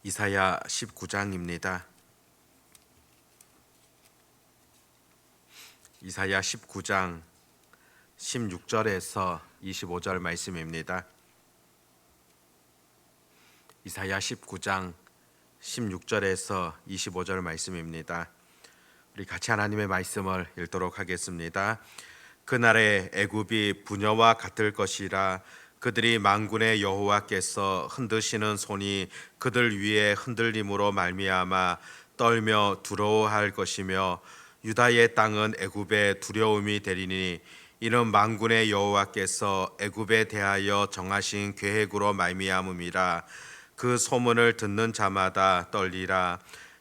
이사야 19장입니다. 이사야 19장 16절에서 25절 말씀입니다. 이사야 19장 16절에서 25절 말씀입니다. 우리 같이 하나님의 말씀을 읽도록 하겠습니다. 그날에 애굽이 부녀와 같을 것이라. 그들이 만군의 여호와께서 흔드시는 손이 그들 위에 흔들림으로 말미암아 떨며 두려워할 것이며, 유다의 땅은 애굽의 두려움이 되리니 이는 만군의 여호와께서 애굽에 대하여 정하신 계획으로 말미암음이라. 그 소문을 듣는 자마다 떨리라.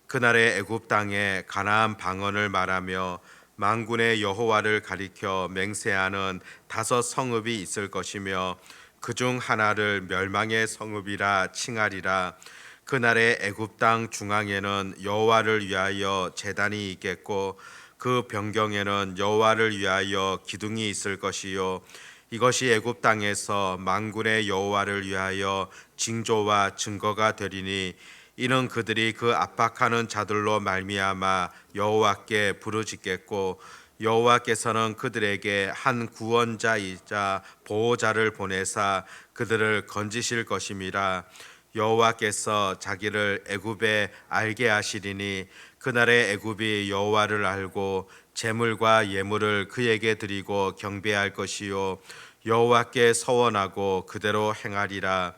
그날에 애굽 땅에 가나안 방언을 말하며 만군의 여호와를 가리켜 맹세하는 5 성읍이 있을 것이며, 그중 하나를 멸망의 성읍이라 칭하리라. 그날에 애굽 땅 중앙에는 여호와를 위하여 제단이 있겠고, 그 변경에는 여호와를 위하여 기둥이 있을 것이요, 이것이 애굽 땅에서 만군의 여호와를 위하여 징조와 증거가 되리니, 이는 그들이 그 압박하는 자들로 말미암아 여호와께 부르짖겠고, 여호와께서는 그들에게 한 구원자이자 보호자를 보내사 그들을 건지실 것임이라. 여호와께서 자기를 애굽에 알게 하시리니, 그날에 애굽이 여호와를 알고 제물과 예물을 그에게 드리고 경배할 것이요, 여호와께 서원하고 그대로 행하리라.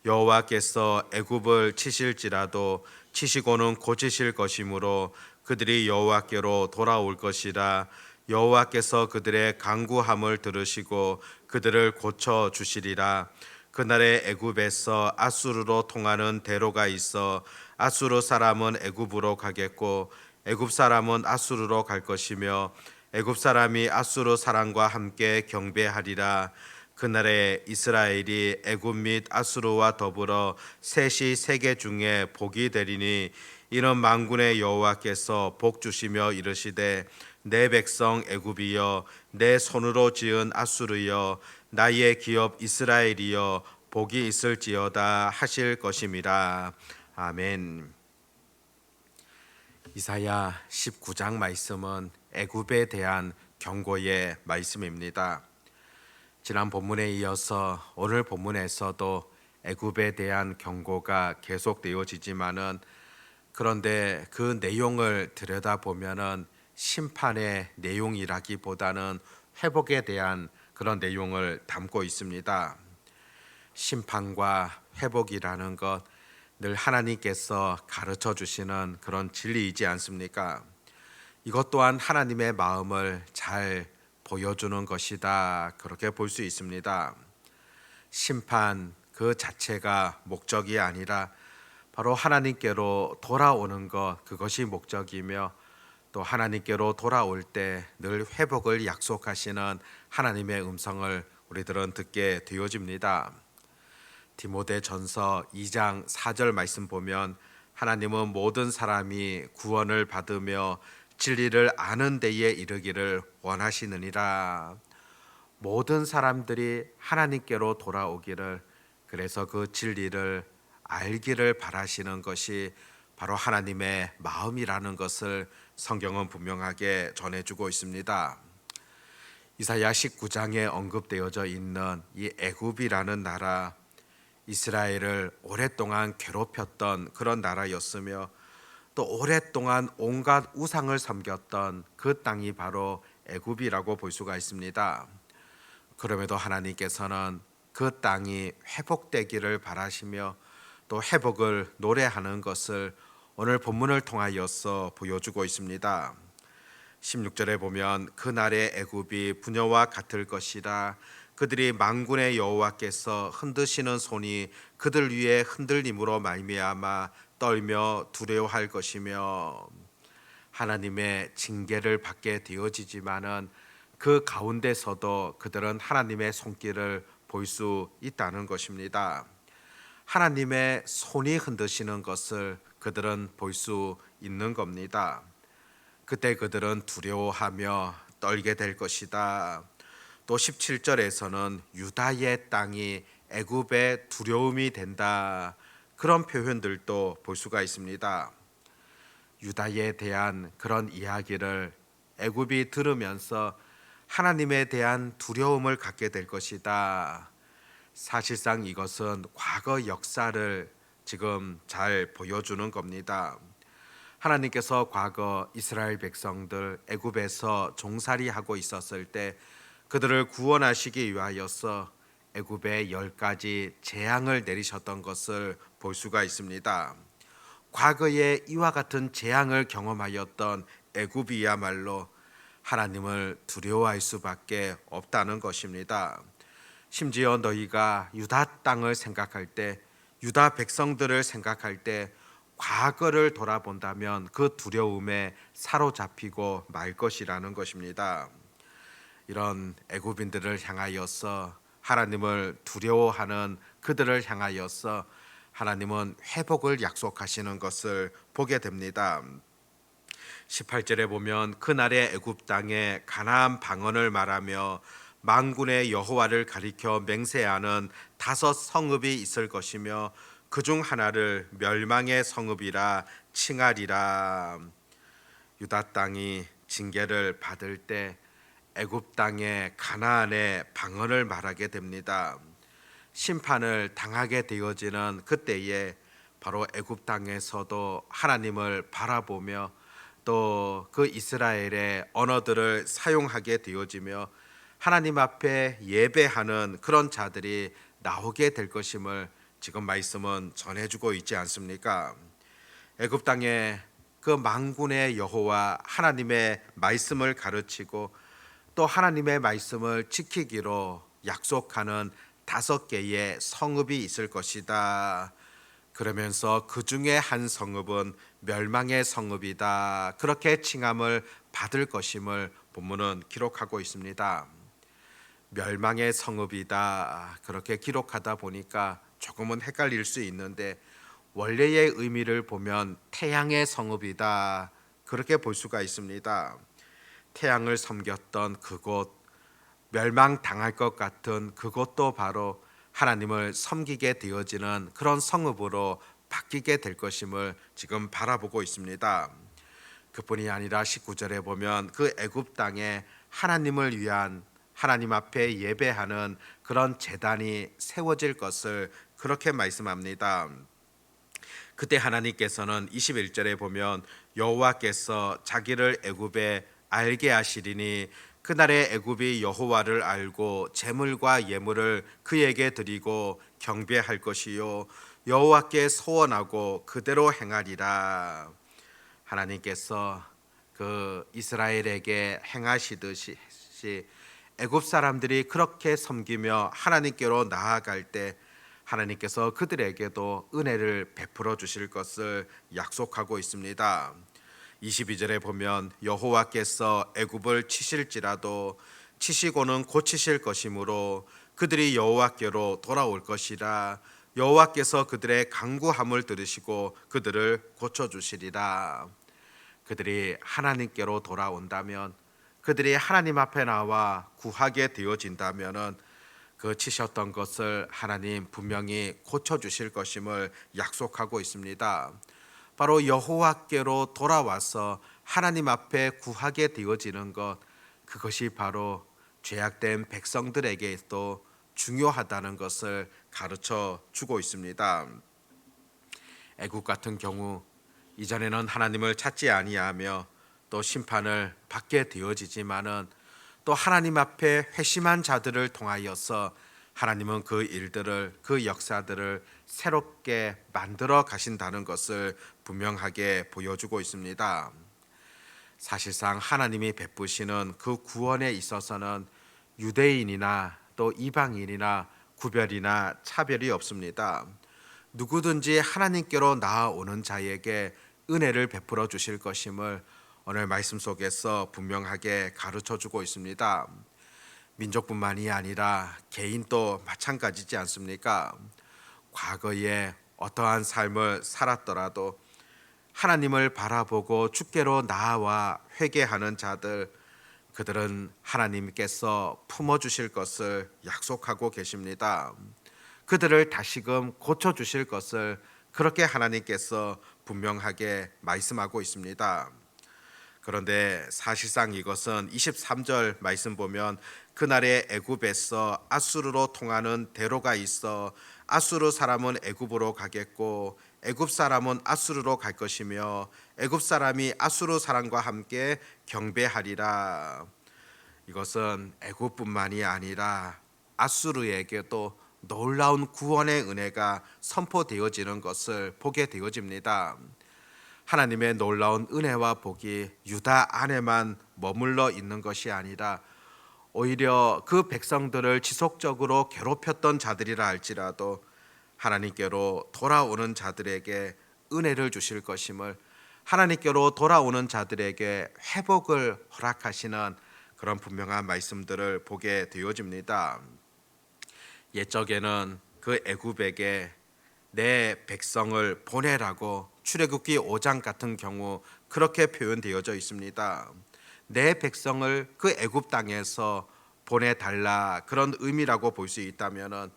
여호와께서 애굽을 치실지라도 치시고는 고치실 것이므로 그들이 여호와께로 돌아올 것이라. 여호와께서 그들의 간구함을 들으시고 그들을 고쳐 주시리라. 그날에 애굽에서 아수르로 통하는 대로가 있어 아수르 사람은 애굽으로 가겠고 애굽 사람은 아수르로 갈 것이며, 애굽 사람이 아수르 사람과 함께 경배하리라. 그날에 이스라엘이 애굽 및 아수르와 더불어 셋이 세계 중에 복이 되리니, 이는 만군의 여호와께서 복 주시며 이르시되, 내 백성 애굽이여, 내 손으로 지은 아수르여, 나의 기업 이스라엘이여, 복이 있을지어다 하실 것임이라. 아멘. 이사야 19장 말씀은 애굽에 대한 경고의 말씀입니다. 지난 본문에 이어서 오늘 본문에서도 애굽에 대한 경고가 계속되어지지만은, 그런데 그 내용을 들여다보면은 심판의 내용이라기보다는 회복에 대한 그런 내용을 담고 있습니다. 심판과 회복이라는 것, 늘 하나님께서 가르쳐 주시는 그런 진리이지 않습니까? 이것 또한 하나님의 마음을 잘 보여주는 것이다, 그렇게 볼 수 있습니다. 심판 그 자체가 목적이 아니라 바로 하나님께로 돌아오는 것, 그것이 목적이며, 또 하나님께로 돌아올 때 늘 회복을 약속하시는 하나님의 음성을 우리들은 듣게 되어집니다. 디모데전서 2장 4절 말씀 보면, 하나님은 모든 사람이 구원을 받으며 진리를 아는 데에 이르기를 원하시느니라. 모든 사람들이 하나님께로 돌아오기를, 그래서 그 진리를 알기를 바라시는 것이 바로 하나님의 마음이라는 것을 성경은 분명하게 전해주고 있습니다. 이사야 19장에 언급되어져 있는 이 애굽이라는 나라, 이스라엘을 오랫동안 괴롭혔던 그런 나라였으며, 또 오랫동안 온갖 우상을 섬겼던 그 땅이 바로 애굽이라고 볼 수가 있습니다. 그럼에도 하나님께서는 그 땅이 회복되기를 바라시며 또 회복을 노래하는 것을 오늘 본문을 통하여서 보여주고 있습니다. 16절에 보면, 그날의 애굽이 부녀와 같을 것이라. 그들이 만군의 여호와께서 흔드시는 손이 그들 위에 흔들림으로 말미암아 떨며 두려워할 것이며, 하나님의 징계를 받게 되어지지만은 그 가운데서도 그들은 하나님의 손길을 볼 수 있다는 것입니다. 하나님의 손이 흔드시는 것을 그들은 볼 수 있는 겁니다. 그때 그들은 두려워하며 떨게 될 것이다. 또 17절에서는 유다의 땅이 애굽의 두려움이 된다, 그런 표현들도 볼 수가 있습니다. 유다에 대한 그런 이야기를 애굽이 들으면서 하나님에 대한 두려움을 갖게 될 것이다. 사실상 이것은 과거 역사를 지금 잘 보여주는 겁니다. 하나님께서 과거 이스라엘 백성들 애굽에서 종살이하고 있었을 때 그들을 구원하시기 위하여서 애굽에 10가지 재앙을 내리셨던 것을 볼 수가 있습니다. 과거에 이와 같은 재앙을 경험하였던 애굽이야말로 하나님을 두려워할 수밖에 없다는 것입니다. 심지어 너희가 유다 땅을 생각할 때, 유다 백성들을 생각할 때 과거를 돌아본다면 그 두려움에 사로잡히고 말 것이라는 것입니다. 이런 애굽인들을 향하여서 하나님을 두려워하는 그들을 향하여서 하나님은 회복을 약속하시는 것을 보게 됩니다. 18절에 보면 그날의 애굽 땅에 가나안 방언을 말하며 만군의 여호와를 가리켜 맹세하는 5 성읍이 있을 것이며 그중 하나를 멸망의 성읍이라 칭하리라. 유다 땅이 징계를 받을 때 애굽 땅의 가나안의 방언을 말하게 됩니다. 심판을 당하게 되어지는 그때에 바로 애굽 땅에서도 하나님을 바라보며 또 그 이스라엘의 언어들을 사용하게 되어지며 하나님 앞에 예배하는 그런 자들이 나오게 될 것임을 지금 말씀은 전해주고 있지 않습니까? 애굽 땅에 그 만군의 여호와 하나님의 말씀을 가르치고 또 하나님의 말씀을 지키기로 약속하는 5개의 성읍이 있을 것이다. 그러면서 그 중에 한 성읍은 멸망의 성읍이다. 그렇게 칭함을 받을 것임을 본문은 기록하고 있습니다. 멸망의 성읍이다. 그렇게 기록하다 보니까 조금은 헷갈릴 수 있는데 원래의 의미를 보면 태양의 성읍이다. 그렇게 볼 수가 있습니다. 태양을 섬겼던 그곳, 멸망당할 것 같은 그곳도 바로 하나님을 섬기게 되어지는 그런 성읍으로 바뀌게 될 것임을 지금 바라보고 있습니다. 그뿐이 아니라 19절에 보면 그 애굽 땅에 하나님을 위한 하나님 앞에 예배하는 그런 제단이 세워질 것을 그렇게 말씀합니다. 그때 하나님께서는 21절에 보면 여호와께서 자기를 애굽에 알게 하시리니 그날에 애굽이 여호와를 알고 제물과 예물을 그에게 드리고 경배할 것이요 여호와께 소원하고 그대로 행하리라. 하나님께서 그 이스라엘에게 행하시듯이 애굽 사람들이 그렇게 섬기며 하나님께로 나아갈 때 하나님께서 그들에게도 은혜를 베풀어 주실 것을 약속하고 있습니다. 22절에 보면 여호와께서 애굽을 치실지라도 치시고는 고치실 것이므로 그들이 여호와께로 돌아올 것이라. 여호와께서 그들의 간구함을 들으시고 그들을 고쳐 주시리라. 그들이 하나님께로 돌아온다면, 그들이 하나님 앞에 나와 구하게 되어진다면은 그 치셨던 것을 하나님 분명히 고쳐 주실 것임을 약속하고 있습니다. 바로 여호와께로 돌아와서 하나님 앞에 구하게 되어지는 것, 그것이 바로 죄악된 백성들에게도 중요하다는 것을 가르쳐 주고 있습니다. 애국 같은 경우 이전에는 하나님을 찾지 아니하며 또 심판을 받게 되어지지만은 또 하나님 앞에 회심한 자들을 통하여서 하나님은 그 일들을, 그 역사들을 새롭게 만들어 가신다는 것을 분명하게 보여주고 있습니다. 사실상 하나님이 베푸시는 그 구원에 있어서는 유대인이나 또 이방인이나 구별이나 차별이 없습니다. 누구든지 하나님께로 나아오는 자에게 은혜를 베풀어 주실 것임을 오늘 말씀 속에서 분명하게 가르쳐 주고 있습니다. 민족뿐만이 아니라 개인도 마찬가지지 않습니까? 과거에 어떠한 삶을 살았더라도 하나님을 바라보고 주께로 나아와 회개하는 자들, 그들은 하나님께서 품어주실 것을 약속하고 계십니다. 그들을 다시금 고쳐주실 것을 그렇게 하나님께서 분명하게 말씀하고 있습니다. 그런데 사실상 이것은 23절 말씀 보면 그날에 애굽에서 아수르로 통하는 대로가 있어 아수르 사람은 애굽으로 가겠고 애굽 사람은 아수르로 갈 것이며 애굽 사람이 아수르 사람과 함께 경배하리라. 이것은 애굽뿐만이 아니라 아수르에게도 놀라운 구원의 은혜가 선포되어지는 것을 보게 되어집니다. 하나님의 놀라운 은혜와 복이 유다 안에만 머물러 있는 것이 아니라 오히려 그 백성들을 지속적으로 괴롭혔던 자들이라 할지라도 하나님께로 돌아오는 자들에게 은혜를 주실 것임을, 하나님께로 돌아오는 자들에게 회복을 허락하시는 그런 분명한 말씀들을 보게 되어집니다. 옛적에는 그 애굽에게 내 백성을 보내라고 출애굽기 5장 같은 경우 그렇게 표현되어져 있습니다. 내 백성을 그 애굽 땅에서 보내달라, 그런 의미라고 볼 수 있다면은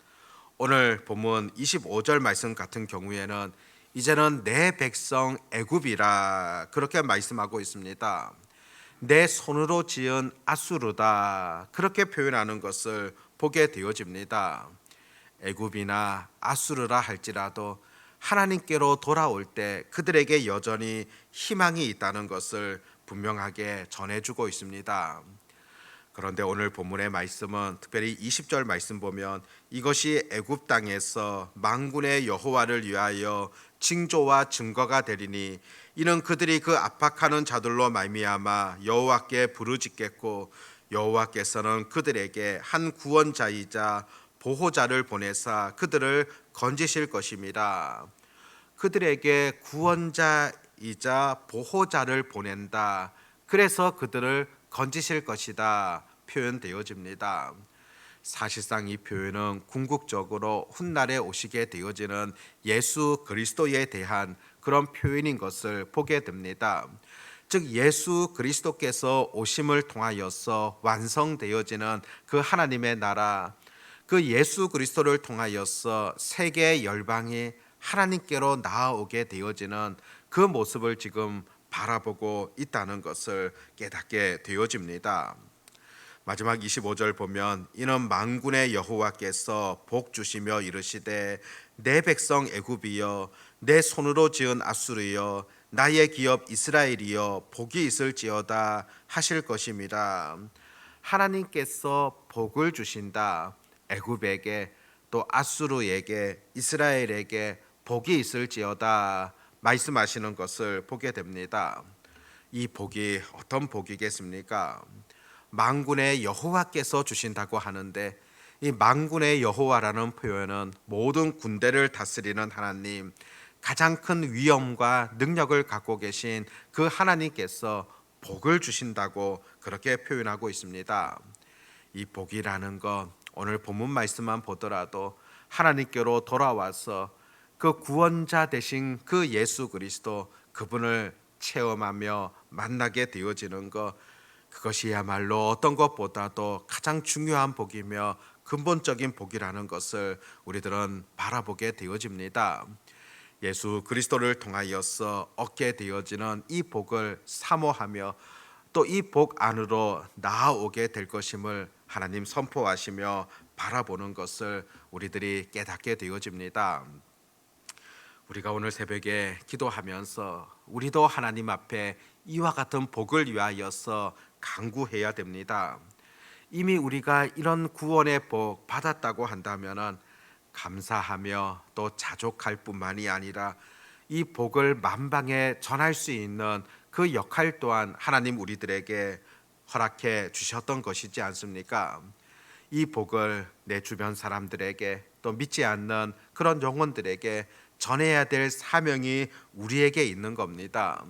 오늘 본문 25절 말씀 같은 경우에는 이제는 내 백성 애굽이라 그렇게 말씀하고 있습니다. 내 손으로 지은 아수르다 그렇게 표현하는 것을 보게 되어집니다. 애굽이나 아수르라 할지라도 하나님께로 돌아올 때 그들에게 여전히 희망이 있다는 것을 분명하게 전해주고 있습니다. 그런데 오늘 본문의 말씀은 특별히 20절 말씀 보면 이것이 애굽 땅에서 만군의 여호와를 위하여 징조와 증거가 되리니 이는 그들이 그 압박하는 자들로 말미암아 여호와께 부르짖겠고 여호와께서는 그들에게 한 구원자이자 보호자를 보내사 그들을 건지실 것입니다. 그들에게 구원자이자 보호자를 보낸다. 그래서 그들을 건지실 것이다 표현되어집니다. 사실상 이 표현은 궁극적으로 훗날에 오시게 되어지는 예수 그리스도에 대한 그런 표현인 것을 보게 됩니다. 즉 예수 그리스도께서 오심을 통하여서 완성되어지는 그 하나님의 나라, 그 예수 그리스도를 통하여서 세계 열방이 하나님께로 나아오게 되어지는 그 모습을 지금 바라보고 있다는 것을 깨닫게 되어집니다. 마지막 25절 보면 이는 만군의 여호와께서 복 주시며 이르시되 내 백성 애굽이여 내 손으로 지은 아수르여 나의 기업 이스라엘이여 복이 있을지어다 하실 것임이라. 하나님께서 복을 주신다. 애굽에게 또 아수르에게 이스라엘에게 복이 있을지어다 말씀하시는 것을 보게 됩니다. 이 복이 어떤 복이겠습니까? 만군의 여호와께서 주신다고 하는데 이 만군의 여호와라는 표현은 모든 군대를 다스리는 하나님, 가장 큰 위엄과 능력을 갖고 계신 그 하나님께서 복을 주신다고 그렇게 표현하고 있습니다. 이 복이라는 것, 오늘 본문 말씀만 보더라도 하나님께로 돌아와서 그 구원자 되신 그 예수 그리스도 그분을 체험하며 만나게 되어지는 것, 그것이야말로 어떤 것보다도 가장 중요한 복이며 근본적인 복이라는 것을 우리들은 바라보게 되어집니다. 예수 그리스도를 통하여서 얻게 되어지는 이 복을 사모하며 또 이 복 안으로 나아오게 될 것임을 하나님 선포하시며 바라보는 것을 우리들이 깨닫게 되어집니다. 우리가 오늘 새벽에 기도하면서 우리도 하나님 앞에 이와 같은 복을 위하여서 간구해야 됩니다. 이미 우리가 이런 구원의 복 받았다고 한다면 감사하며 또 자족할 뿐만이 아니라 이 복을 만방에 전할 수 있는 그 역할 또한 하나님 우리들에게 허락해 주셨던 것이지 않습니까? 이 복을 내 주변 사람들에게 또 믿지 않는 그런 영혼들에게 전해야 될 사명이 우리에게 있는 겁니다.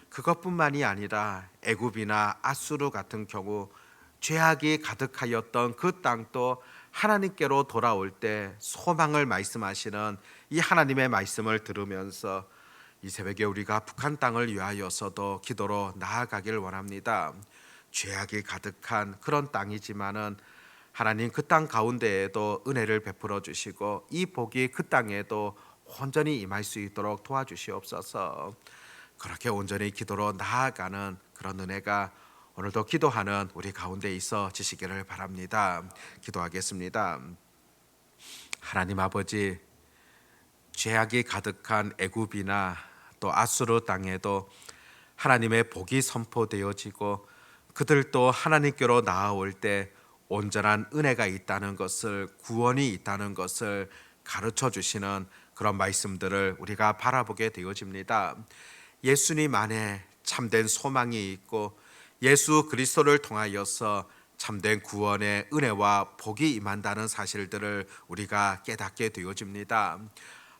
그것뿐만이 아니라 애굽이나 아수르 같은 경우 죄악이 가득하였던 그 땅도 하나님께로 돌아올 때 소망을 말씀하시는 이 하나님의 말씀을 들으면서 이 새벽에 우리가 북한 땅을 위하여서도 기도로 나아가길 원합니다. 죄악이 가득한 그런 땅이지만은 하나님 그 땅 가운데에도 은혜를 베풀어 주시고 이 복이 그 땅에도 온전히 임할 수 있도록 도와주시옵소서. 그렇게 온전히 기도로 나아가는 그런 은혜가 오늘도 기도하는 우리 가운데 있어 지시기를 바랍니다. 기도하겠습니다. 하나님 아버지, 죄악이 가득한 애굽이나 또 아수르 땅에도 하나님의 복이 선포되어지고 그들도 하나님께로 나아올 때 온전한 은혜가 있다는 것을, 구원이 있다는 것을 가르쳐 주시는 그런 말씀들을 우리가 바라보게 되어집니다. 예수님 안에 참된 소망이 있고 예수 그리스도를 통하여서 참된 구원의 은혜와 복이 임한다는 사실들을 우리가 깨닫게 되어집니다.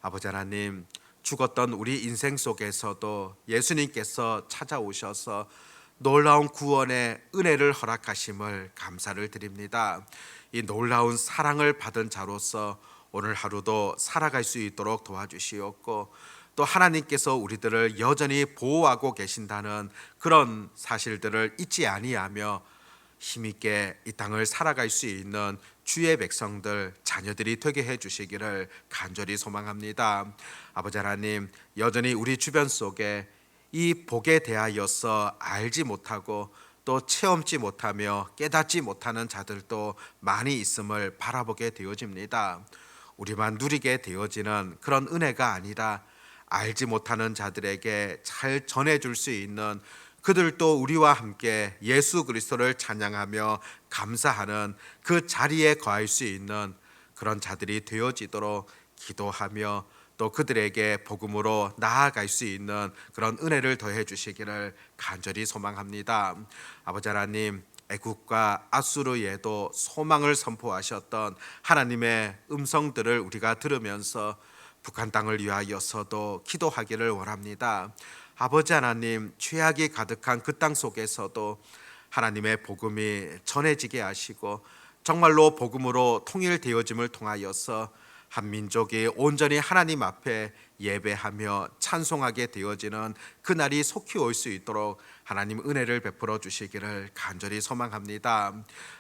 아버지 하나님, 죽었던 우리 인생 속에서도 예수님께서 찾아오셔서 놀라운 구원의 은혜를 허락하심을 감사를 드립니다. 이 놀라운 사랑을 받은 자로서 오늘 하루도 살아갈 수 있도록 도와주시옵고, 또 하나님께서 우리들을 여전히 보호하고 계신다는 그런 사실들을 잊지 아니하며 힘있게 이 땅을 살아갈 수 있는 주의 백성들, 자녀들이 되게 해주시기를 간절히 소망합니다. 아버지 하나님, 여전히 우리 주변 속에 이 복에 대하여서 알지 못하고 또 체험지 못하며 깨닫지 못하는 자들도 많이 있음을 바라보게 되어집니다. 우리만 누리게 되어지는 그런 은혜가 아니라 알지 못하는 자들에게 잘 전해줄 수 있는, 그들도 우리와 함께 예수 그리스도를 찬양하며 감사하는 그 자리에 거할 수 있는 그런 자들이 되어지도록 기도하며 또 그들에게 복음으로 나아갈 수 있는 그런 은혜를 더해 주시기를 간절히 소망합니다. 아버지 하나님, 애국과 아수르에도 소망을 선포하셨던 하나님의 음성들을 우리가 들으면서 북한 땅을 위하여서도 기도하기를 원합니다. 아버지 하나님, 죄악이 가득한 그 땅 속에서도 하나님의 복음이 전해지게 하시고 정말로 복음으로 통일되어짐을 통하여서 한 민족이 온전히 하나님 앞에 예배하며 찬송하게 되어지는 그날이 속히 올 수 있도록 하나님 은혜를 베풀어 주시기를 간절히 소망합니다.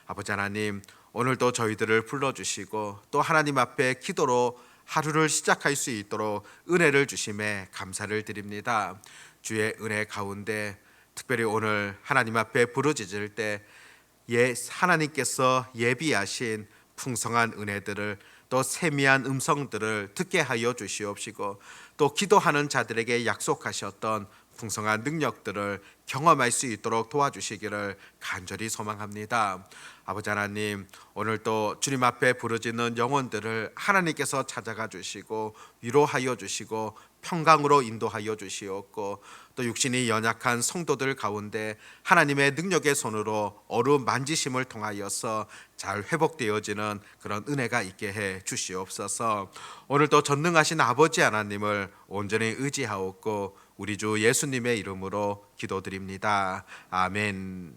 아버지 하나님, 오늘도 저희들을 불러주시고 또 하나님 앞에 기도로 하루를 시작할 수 있도록 은혜를 주심에 감사를 드립니다. 주의 은혜 가운데 특별히 오늘 하나님 앞에 부르짖을 때 하나님께서 예비하신 풍성한 은혜들을, 또 세미한 음성들을 듣게 하여 주시옵시고 또 기도하는 자들에게 약속하셨던 풍성한 능력들을 경험할 수 있도록 도와주시기를 간절히 소망합니다. 아버지 하나님, 오늘도 주님 앞에 부르짖는 영혼들을 하나님께서 찾아가 주시고 위로하여 주시고 평강으로 인도하여 주시옵고, 또 육신이 연약한 성도들 가운데 하나님의 능력의 손으로 어루만지심을 통하여서 잘 회복되어지는 그런 은혜가 있게 해 주시옵소서. 오늘도 전능하신 아버지 하나님을 온전히 의지하옵고 우리 주 예수님의 이름으로 기도드립니다. 아멘.